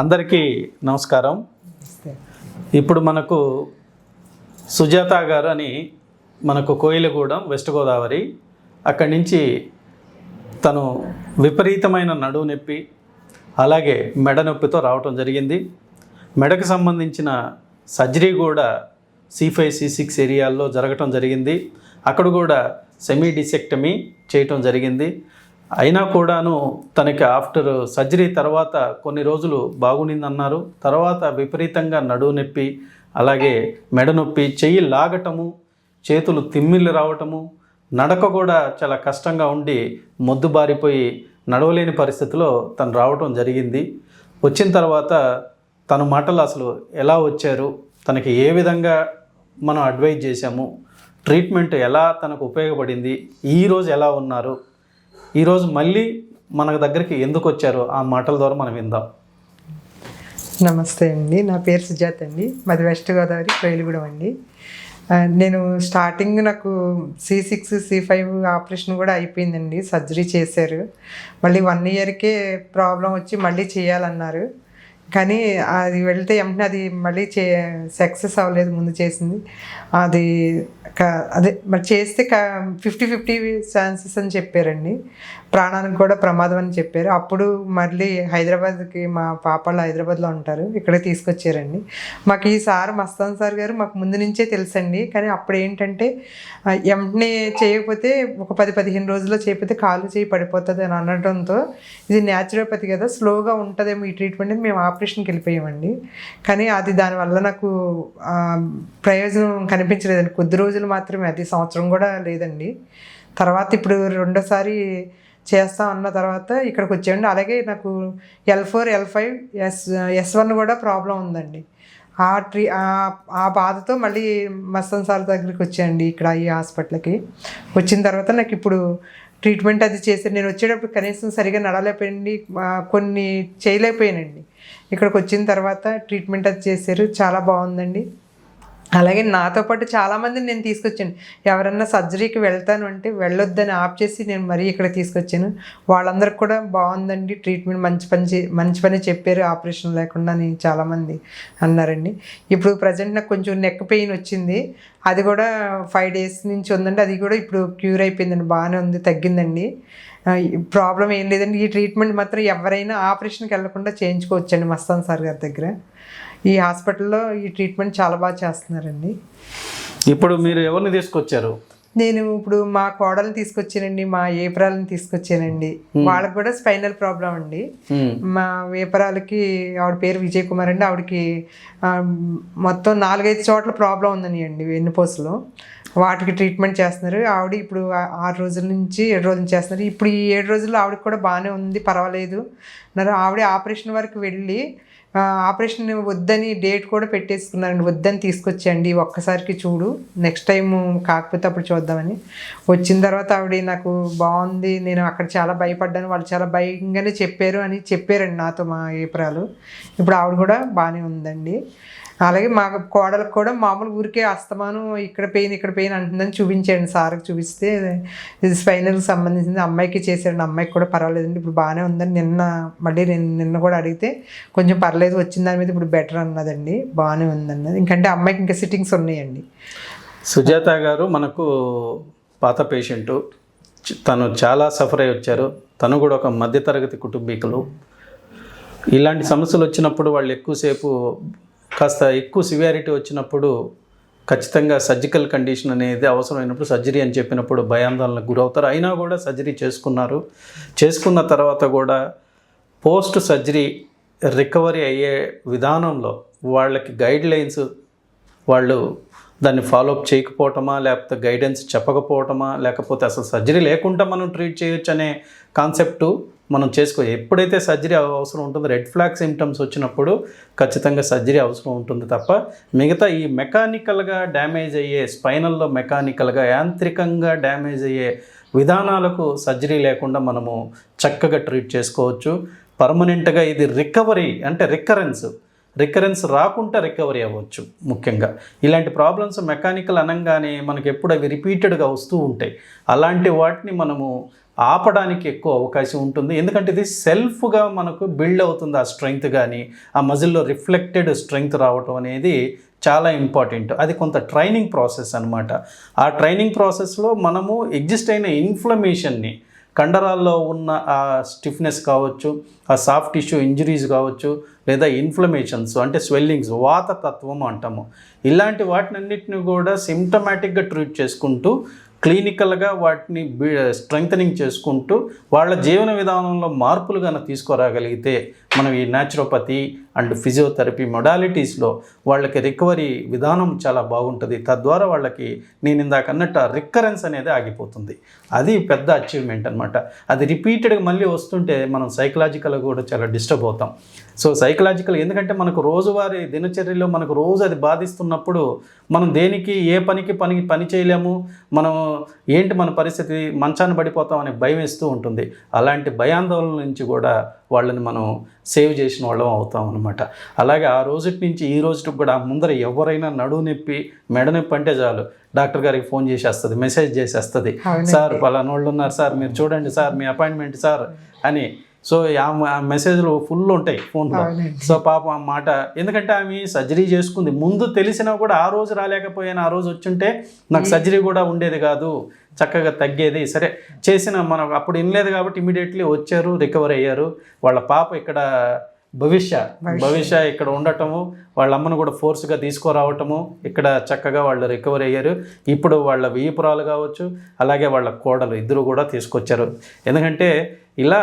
అందరికీ నమస్కారం. ఇప్పుడు మనకు సుజాత గారు అని మనకు కోయిలగూడెం వెస్ట్ గోదావరి, అక్కడి నుంచి తను విపరీతమైన నడువు నొప్పి అలాగే మెడ నొప్పితో రావటం జరిగింది. మెడకు సంబంధించిన సర్జరీ కూడా C5 C6 ఏరియాల్లో జరగటం జరిగింది. అక్కడ కూడా సెమీ డిసెక్టమీ చేయటం జరిగింది. అయినా కూడాను తనకి ఆఫ్టర్ సర్జరీ తర్వాత కొన్ని రోజులు బాగుండిందన్నారు. తర్వాత విపరీతంగా నడువు నొప్పి అలాగే మెడ నొప్పి, చెయ్యి లాగటము, చేతులు తిమ్మిళ్ళు రావటము, నడక కూడా చాలా కష్టంగా ఉండి మొద్దుబారిపోయి నడవలేని పరిస్థితిలో తను రావటం జరిగింది. వచ్చిన తర్వాత తన మాటలు అసలు ఎలా వచ్చారు, తనకి ఏ విధంగా మనం అడ్వైజ్ చేశాము, ట్రీట్మెంట్ ఎలా తనకు ఉపయోగపడింది, ఈరోజు ఎలా ఉన్నారు, ఈరోజు మళ్ళీ మన దగ్గరికి ఎందుకు వచ్చారో ఆ మాటల ద్వారా మనం విందాం. నమస్తే అండి, నా పేరు సుజాత అండి, మాది వెస్ట్ గోదావరి కోయిలగూడెం అండి. నేను స్టార్టింగ్ నాకు C6 C5 ఆపరేషన్ కూడా అయిపోయిందండి, సర్జరీ చేశారు. మళ్ళీ 1 ఇయర్కే ప్రాబ్లం వచ్చి మళ్ళీ చేయాలన్నారు. కానీ అది వెళ్తే వెంటనే అది మళ్ళీ సక్సెస్ అవ్వలేదు. ముందు చేసింది అది అదే మరి చేస్తే 50-50 ఛాన్సెస్ అని చెప్పారండి, ప్రాణానికి కూడా ప్రమాదం అని చెప్పారు. అప్పుడు మళ్ళీ హైదరాబాద్కి, మా పాపళ్ళు హైదరాబాద్లో ఉంటారు, ఇక్కడే తీసుకొచ్చారండి. మాకు ఈ సార్ మస్తాన్ సార్ గారు మాకు ముందు నుంచే తెలుసండి. కానీ అప్పుడు ఏంటంటే వెంటనే చేయకపోతే ఒక 10-15 రోజుల్లో చేయకపోతే కాలు చేయి పడిపోతుంది అని అనడంతో, ఇది న్యాచురోపతి కదా స్లోగా ఉంటుందేమో ఈ ట్రీట్మెంట్ అని మేము ఆపరేషన్కి వెళ్ళిపోయామండి. కానీ అది దానివల్ల నాకు ప్రయోజనం కనిపించలేదండి. కొద్ది రోజులు మాత్రమే, అది సంవత్సరం కూడా లేదండి. తర్వాత ఇప్పుడు రెండోసారి చేస్తాం అన్న తర్వాత ఇక్కడికి వచ్చేయండి. అలాగే నాకు L4 L5 S1 కూడా ప్రాబ్లం ఉందండి. ఆ బాధతో మళ్ళీ మస్తాన్ సార్ దగ్గరికి వచ్చాయండి, ఇక్కడ ఈ హాస్పిటల్కి. వచ్చిన తర్వాత నాకు ఇప్పుడు ట్రీట్మెంట్ అది చేశారు. నేను వచ్చేటప్పుడు కనీసం సరిగా నడలేకపోయింది, కొన్ని చేయలేకపోయానండి. ఇక్కడికి వచ్చిన తర్వాత ట్రీట్మెంట్ అది చేశారు, చాలా బాగుందండి. అలాగే నాతో పాటు చాలామందిని నేను తీసుకొచ్చాను. ఎవరన్నా సర్జరీకి వెళ్తాను అంటే వెళ్ళొద్దని ఆప్ చేసి నేను మరీ ఇక్కడ తీసుకొచ్చాను. వాళ్ళందరికి కూడా బాగుందండి ట్రీట్మెంట్, మంచి పని చెప్పారు, ఆపరేషన్ లేకుండా అని చాలామంది అన్నారండి. ఇప్పుడు ప్రజెంట్ నాకు కొంచెం నెక్ పెయిన్ వచ్చింది, అది కూడా 5 days నుంచి ఉందండి. అది కూడా ఇప్పుడు క్యూర్ అయిపోయిందండి, బాగానే ఉంది, తగ్గిందండి. ప్రాబ్లం ఏం లేదండి. ఈ ట్రీట్మెంట్ మాత్రం ఎవరైనా ఆపరేషన్కి వెళ్లకుండా చేయించుకోవచ్చండి మస్తాన్ సార్ గారి దగ్గర. ఈ హాస్పిటల్లో ఈ ట్రీట్మెంట్ చాలా బాగా చేస్తున్నారండి. ఇప్పుడు మీరు ఎవరిని తీసుకొచ్చారు? నేను ఇప్పుడు మా కోడల్ని తీసుకొచ్చానండి, మా ఏపరాలని తీసుకొచ్చానండి. వాళ్ళకి కూడా స్పైనల్ ప్రాబ్లం అండి. మా ఏపరాలకి ఆవిడ పేరు విజయ్ కుమార్ అండి. ఆవిడకి మొత్తం 4-5 చోట్ల ప్రాబ్లం ఉందని అండి, వెన్నుపూసలో. వాటికి ట్రీట్మెంట్ చేస్తున్నారు. ఆవిడ ఇప్పుడు 6 రోజుల నుంచి 7 రోజుల నుంచి చేస్తున్నారు. ఇప్పుడు ఈ 7 రోజుల్లో ఆవిడకి కూడా బాగానే ఉంది, పర్వాలేదు. ఆవిడ ఆపరేషన్ వరకు వెళ్ళి ఆపరేషన్ వద్దని డేట్ కూడా పెట్టేసుకున్నారండి. వద్దని తీసుకొచ్చేయండి, ఒక్కసారికి చూడు, నెక్స్ట్ టైం కాకపోతే అప్పుడు చూద్దామని. వచ్చిన తర్వాత ఆవిడ నాకు బాగుంది, నేను అక్కడ చాలా భయపడ్డాను, వాళ్ళు చాలా భయంగానే చెప్పారు అని చెప్పారండి నాతో మా ఏపరాలు. ఇప్పుడు ఆవిడ కూడా బాగానే ఉందండి. అలాగే మా కోడలకు కూడా మామూలు ఊరికే అస్తమానం ఇక్కడ పెయిన్ అంటుందని చూపించాడు సార్కి. చూపిస్తే ఇది స్పైనల్కి సంబంధించింది, అమ్మాయికి చేశాడు, అమ్మాయికి కూడా పర్వాలేదండి, ఇప్పుడు బాగానే ఉందని నిన్న కూడా అడిగితే కొంచెం పర్లేదు, వచ్చిన దాని మీద ఇప్పుడు బెటర్ అన్నదండి, బాగానే ఉందన్నది. ఇంకంటే అమ్మాయికి ఇంకా సిట్టింగ్స్ ఉన్నాయండి. సుజాత గారు మనకు పాత పేషెంటు, తను చాలా సఫర్ అయి వచ్చారు. తను కూడా ఒక మధ్యతరగతి కుటుంబీకులు. ఇలాంటి సమస్యలు వచ్చినప్పుడు వాళ్ళు ఎక్కువసేపు కాస్త ఎక్కువ సివియారిటీ వచ్చినప్పుడు ఖచ్చితంగా సర్జికల్ కండిషన్ అనేది అవసరమైనప్పుడు సర్జరీ అని చెప్పినప్పుడు భయాందోళనకు గురవుతారు. అయినా కూడా సర్జరీ చేసుకున్నారు. చేసుకున్న తర్వాత కూడా పోస్ట్ సర్జరీ రికవరీ అయ్యే విధానంలో వాళ్ళకి గైడ్ లైన్స్ వాళ్ళు దాన్ని ఫాలోఅప్ చేయకపోవటమా, లేకపోతే గైడెన్స్ చెప్పకపోవటమా, లేకపోతే అసలు సర్జరీ లేకుండా మనం ట్రీట్ చేయొచ్చు అనే కాన్సెప్టు మనం ఎప్పుడైతే సర్జరీ అవసరం ఉంటుందో, రెడ్ ఫ్లాగ్ సిమ్టమ్స్ వచ్చినప్పుడు ఖచ్చితంగా సర్జరీ అవసరం ఉంటుంది తప్ప మిగతా ఈ మెకానికల్గా డ్యామేజ్ అయ్యే, స్పైనల్లో మెకానికల్గా యాంత్రికంగా డ్యామేజ్ అయ్యే విధానాలకు సర్జరీ లేకుండా మనము చక్కగా ట్రీట్ చేసుకోవచ్చు. పర్మనెంట్గా ఇది రికవరీ అంటే రికరెన్స్ రాకుండా రికవరీ అవ్వచ్చు. ముఖ్యంగా ఇలాంటి ప్రాబ్లమ్స్ మెకానికల్ అనగానే మనకి ఎప్పుడు అవి రిపీటెడ్గా వస్తూ ఉంటాయి. అలాంటి వాటిని మనము ఆపడానికి ఎక్కువ అవకాశం ఉంటుంది. ఎందుకంటే ఇది సెల్ఫ్గా మనకు బిల్డ్ అవుతుంది. ఆ స్ట్రెంగ్త్ కానీ ఆ మజిల్లో రిఫ్లెక్టెడ్ స్ట్రెంగ్త్ రావటం అనేది చాలా ఇంపార్టెంట్. అది కొంత ట్రైనింగ్ ప్రాసెస్ అనమాట. ఆ ట్రైనింగ్ ప్రాసెస్లో మనము ఎగ్జిస్ట్ అయిన ఇన్ఫ్లమేషన్ని, కండరాల్లో ఉన్న ఆ స్టిఫ్నెస్ కావచ్చు, ఆ సాఫ్ట్ టిష్యూ ఇంజరీస్ కావచ్చు, లేదా ఇన్ఫ్లమేషన్స్ అంటే స్వెల్లింగ్స్, వాతతత్వం అంటాము, ఇలాంటి వాటినన్నిటిని కూడా సిమ్టమాటిక్గా ట్రీట్ చేసుకుంటూ క్లినికల్గా వాటిని స్ట్రెంగ్తనింగ్ చేసుకుంటూ వాళ్ళ జీవన విధానంలో మార్పులు కనుక తీసుకురాగలిగితే మనం ఈ న్యాచురోపతి అండ్ ఫిజియోథెరపీ మొడాలిటీస్లో వాళ్ళకి రికవరీ విధానం చాలా బాగుంటుంది. తద్వారా వాళ్ళకి నేను ఇందాక అన్నట్టు రికరెన్స్ అనేది ఆగిపోతుంది. అది పెద్ద అచీవ్మెంట్ అనమాట. అది రిపీటెడ్గా మళ్ళీ వస్తుంటే మనం సైకలాజికల్గా కూడా చాలా డిస్టర్బ్ అవుతాం. సో సైకలాజికల్ ఎందుకంటే మనకు రోజువారీ దినచర్యలో మనకు రోజు అది బాధిస్తున్నప్పుడు మనం దేనికి ఏ పని చేయలేము. మనం ఏంటి మన పరిస్థితి, మంచాన్ని పడిపోతాం అనే భయం వేస్తూ ఉంటుంది. అలాంటి భయాందోళన నుంచి కూడా వాళ్ళని మనం సేవ్ చేసిన వాళ్ళం అవుతాం అనమాట. అలాగే ఆ రోజుటి నుంచి ఈ రోజుకి కూడా ముందర ఎవరైనా నడువు నొప్పి, మెడ నొప్పి అంటే చాలు డాక్టర్ గారికి ఫోన్ చేసేస్తుంది, మెసేజ్ చేసేస్తుంది, సార్ పలానా వాళ్ళు ఉన్నారు సార్, మీరు చూడండి సార్, మీ అపాయింట్మెంట్ సార్ అని. సో ఆ మెసేజ్లు ఫుల్ ఉంటాయి ఫోన్లో. సో పాపం ఆ మాట, ఎందుకంటే ఆమె సర్జరీ చేసుకుంది, ముందు తెలిసినా కూడా ఆ రోజు రాలేకపోయాను, ఆ రోజు వచ్చుంటే నాకు సర్జరీ కూడా ఉండేది కాదు, చక్కగా తగ్గేది. సరే చేసిన మనం అప్పుడు వినలేదు కాబట్టి ఇమీడియట్లీ వచ్చారు, రికవర్ అయ్యారు. వాళ్ళ పాప ఇక్కడ భవిష్య ఇక్కడ ఉండటము, వాళ్ళ అమ్మను కూడా ఫోర్స్గా తీసుకురావటము, ఇక్కడ చక్కగా వాళ్ళు రికవర్ అయ్యారు. ఇప్పుడు వాళ్ళ వియ్యపురాలు కావచ్చు, అలాగే వాళ్ళ కోడలు ఇద్దరు కూడా తీసుకొచ్చారు. ఎందుకంటే ఇలా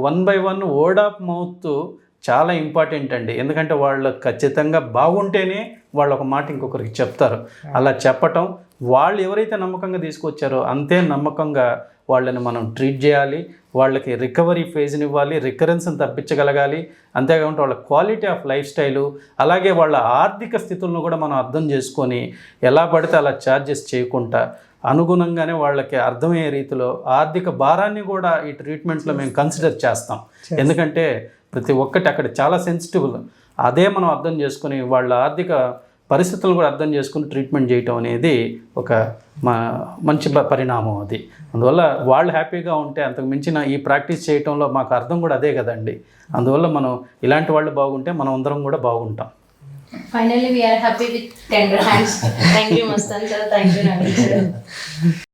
1 by 1 వర్డ్ ఆఫ్ మౌత్ చాలా ఇంపార్టెంట్ అండి. ఎందుకంటే వాళ్ళు ఖచ్చితంగా బాగుంటేనే వాళ్ళు ఒక మాట ఇంకొకరికి చెప్తారు. అలా చెప్పటం, వాళ్ళు ఎవరైతే నమ్మకంగా తీసుకొచ్చారో అంతే నమ్మకంగా వాళ్ళని మనం ట్రీట్ చేయాలి, వాళ్ళకి రికవరీ ఫేజ్ని ఇవ్వాలి, రికరెన్స్ని తప్పించగలగాలి. అంతేకాకుండా వాళ్ళ క్వాలిటీ ఆఫ్ లైఫ్ స్టైలు, అలాగే వాళ్ళ ఆర్థిక స్థితులను కూడా మనం అర్థం చేసుకొని ఎలా పడితే అలా ఛార్జెస్ చేయకుండా అనుగుణంగానే వాళ్ళకి అర్థమయ్యే రీతిలో ఆర్థిక భారాన్ని కూడా ఈ ట్రీట్మెంట్లో మేము కన్సిడర్ చేస్తాం. ఎందుకంటే ప్రతి ఒక్కటి అక్కడ చాలా సెన్సిటివ్. అదే మనం అర్థం చేసుకుని వాళ్ళ ఆర్థిక పరిస్థితులు కూడా అర్థం చేసుకుని ట్రీట్మెంట్ చేయటం అనేది ఒక మంచి పరిణామం అది. అందువల్ల వాళ్ళు హ్యాపీగా ఉంటే అంతకు మించిన ఈ ప్రాక్టీస్ చేయటంలో మాకు అర్థం కూడా అదే కదండి. అందువల్ల మనం ఇలాంటి వాళ్ళు బాగుంటే మనం అందరం కూడా బాగుంటాం. Finally, we are happy with tender hands. Thank you, Mastan sir. Thank you, Naveen sir.